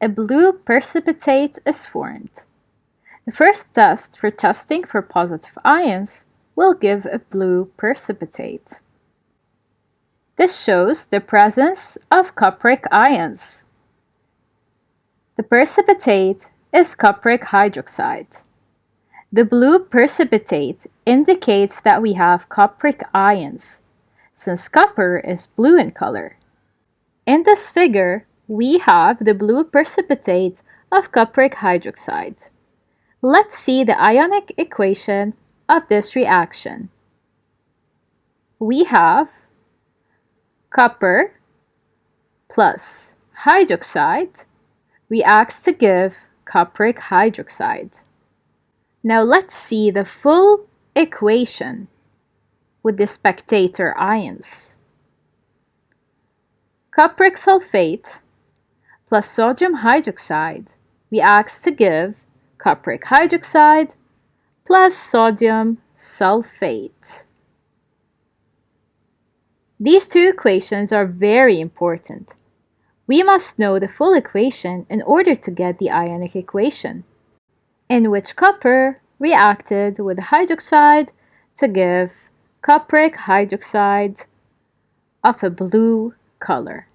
a blue precipitate is formed. The first test for testing for positive ions will give a blue precipitate. This shows the presence of cupric ions. The precipitate is cupric hydroxide. The blue precipitate indicates that we have cupric ions, since copper is blue in color. In this figure, we have the blue precipitate of cupric hydroxide. Let's see the ionic equation of this reaction. We have copper plus hydroxide reacts to give cupric hydroxide. Now let's see the full equation with the spectator ions. Cupric sulfate plus sodium hydroxide reacts to give cupric hydroxide plus sodium sulfate. These two equations are very important. We must know the full equation in order to get the ionic equation, in which copper reacted with hydroxide to give cupric hydroxide of a blue color.